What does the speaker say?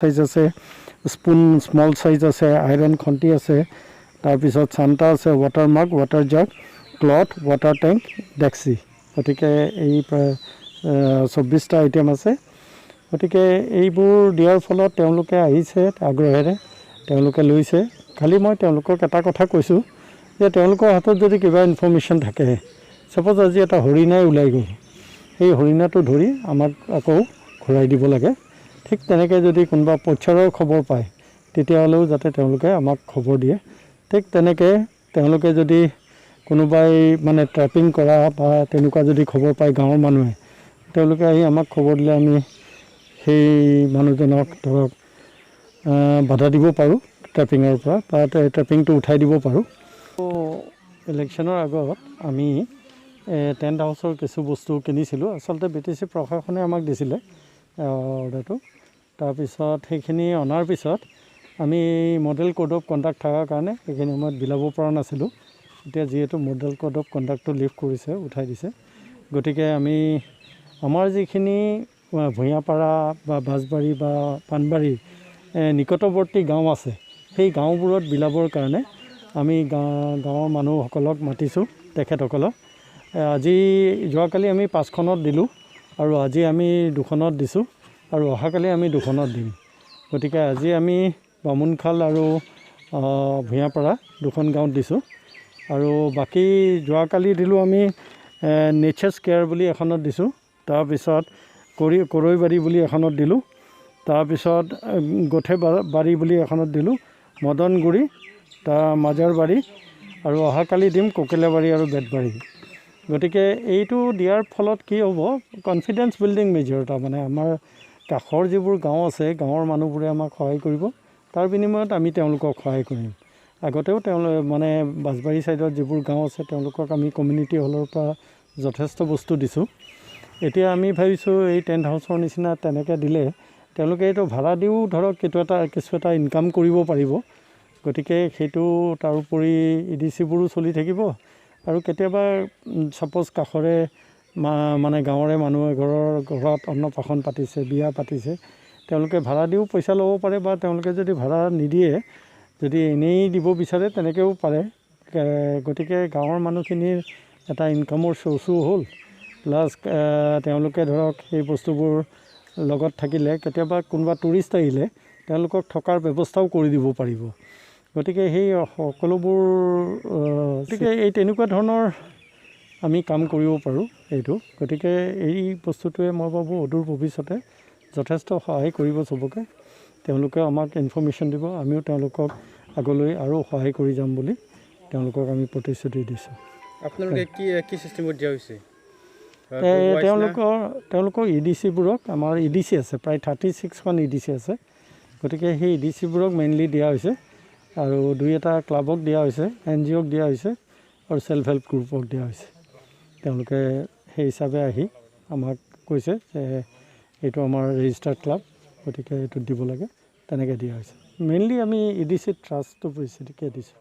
Size আছে, spoon small size আছে, iron খন্তি আছে, তাৰপিছত চান্তা আছে, ৱাটাৰ মাগ, ৱাটাৰ জাগ, ক্লথ, ৱাটাৰ টেংক, ডেক্সি। গতিকে এই 24টা আইটেম আছে। গতিকে এইবোৰ দিয়াৰ ফলত তেওঁলোকে আহিছে আগ্ৰহেৰে, তেওঁলোকে লৈছে। খালি মই তেওঁলোকক এটা কথা কৈছোঁ যে তেওঁলোকৰ হাতত যদি কিবা ইনফৰ্মেশ্যন থাকে, ছাপ'জ আজি এটা হৰিণাই ওলাই গ'ল, সেই হৰিণাটো ধৰি আমাক আকৌ ঘূৰাই দিব লাগে। ঠিক তেনেকৈ যদি কোনোবা পইচাৰৰ খবৰ পায় তেতিয়াহ'লেও যাতে তেওঁলোকে আমাক খবৰ দিয়ে। ঠিক তেনেকৈ তেওঁলোকে যদি কোনোবাই মানে ট্ৰেপিং কৰা বা তেনেকুৱা যদি খবৰ পায় গাঁৱৰ মানুহে, তেওঁলোকে আহি আমাক খবৰ দিলে আমি সেই মানুহজনক ধৰক বাধা দিব পাৰোঁ ট্ৰেপিঙৰ পৰা, বা ট্ৰেপিংটো উঠাই দিব পাৰোঁ। ইলেকশ্যনৰ আগত আমি টেণ্ট হাউচৰ কিছু বস্তু কিনিছিলোঁ। আচলতে BTC প্ৰশাসনে আমাক দিছিলে অৰ্ডাৰটো। তাৰপিছত সেইখিনি অনাৰ পিছত আমি মডেল কোড অফ কণ্ডাক্ট থকাৰ কাৰণে সেইখিনি সময়ত বিলাব পৰা নাছিলোঁ। এতিয়া যিহেতু মডেল কোড অফ কণ্ডাক্টটো লিফ্ট কৰিছে, উঠাই দিছে, গতিকে আমি আমাৰ যিখিনি ভূঞাপাৰা বা বাঁছবাৰী বা পাণবাৰী নিকটৱৰ্তী গাঁও আছে, সেই গাঁওবোৰত বিলাবৰ কাৰণে আমি গাঁৱৰ মানুহসকলক মাতিছোঁ। তেখেতসকলক আজি যোৱাকালি আমি 5খনত দিলোঁ, আৰু আজি আমি 2খনত দিছোঁ, আৰু অহাকালি আমি 2খনত দিম। গতিকে আজি আমি বামুণখাল আৰু ভূঞাপাৰা 2খন গাঁৱত দিছোঁ, আৰু বাকী যোৱাকালি দিলোঁ আমি নেচাৰ্ছ কেয়াৰ বুলি এখনত দিছোঁ, তাৰপিছত কৰৈবাৰী বুলি এখনত দিলোঁ, তাৰপিছত গোঠেবাৰী বুলি এখনত দিলোঁ, মদনগুৰি, মাজাৰবাৰী, আৰু অহাকালি দিম ককিলাবাৰী আৰু বেতবাৰী। গতিকে এইটো দিয়াৰ ফলত কি হ'ব, কনফিডেন্স বিল্ডিং মেজৰ। তাৰমানে আমাৰ কাষৰ যিবোৰ গাঁও আছে, গাঁৱৰ মানুহবোৰে আমাক সহায় কৰিব, তাৰ বিনিময়ত আমি তেওঁলোকক সহায় কৰিম। আগতেও মানে বাঁছবাৰী ছাইডত যিবোৰ গাঁও আছে তেওঁলোকক আমি কমিউনিটি হলৰ পৰা যথেষ্ট বস্তু দিছোঁ। এতিয়া আমি ভাবিছোঁ এই টেণ্ট হাউচৰ নিচিনা তেনেকৈ দিলে তেওঁলোকে এইটো ভাড়া দিও ধৰক কিছু এটা ইনকাম কৰিব পাৰিব। গতিকে সেইটো তাৰোপৰি EDCবোৰো চলি থাকিব, আৰু কেতিয়াবা ছাপ'জ কাষৰে মানে গাঁৱৰে মানুহে ঘৰত অন্নপ্ৰাশন পাতিছে, বিয়া পাতিছে, তেওঁলোকে ভাড়া দিও পইচা ল'ব পাৰে, বা তেওঁলোকে যদি ভাড়া নিদিয়ে, যদি এনেই দিব বিচাৰে তেনেকৈও পাৰে। গতিকে গাঁৱৰ মানুহখিনিৰ এটা ইনকামৰ চ'ৰ্চো হ'ল, প্লাছ তেওঁলোকে ধৰক সেই বস্তুবোৰ লগত থাকিলে কেতিয়াবা কোনোবা টুৰিষ্ট আহিলে তেওঁলোকক থকাৰ ব্যৱস্থাও কৰি দিব পাৰিব। গতিকে সেই সকলোবোৰ গতিকে এই তেনেকুৱা ধৰণৰ আমি কাম কৰিব পাৰোঁ এইটো। গতিকে এই বস্তুটোৱে মই ভাবোঁ অদূৰ ভৱিষ্যতে যথেষ্ট সহায় কৰিব চবকে। তেওঁলোকে আমাক ইনফৰ্মেশ্যন দিব, আমিও তেওঁলোকক আগলৈ আৰু সহায় কৰি যাম বুলি তেওঁলোকক আমি প্ৰতিশ্ৰুতি দিছোঁ। আপোনালোকে কি চিষ্টেমত দিয়া হৈছে? তেওঁলোকৰ EDCবোৰক, আমাৰ EDC আছে প্ৰায় 36খন EDC আছে। গতিকে সেই EDCবোৰক মেইনলি দিয়া হৈছে, আৰু 2-এটা ক্লাবক দিয়া হৈছে, NGOক দিয়া হৈছে, আৰু ছেল্ফ হেল্প গ্ৰুপক দিয়া হৈছে। তেওঁলোকে সেই হিচাপে আহি আমাক কৈছে যে এইটো আমাৰ ৰেজিষ্টাৰ্ড ক্লাব, গতিকে এইটোত দিব লাগে, তেনেকৈ দিয়া হৈছে। মেইনলি আমি EDC ট্ৰাষ্টটো বেছিকৈ দিছোঁ।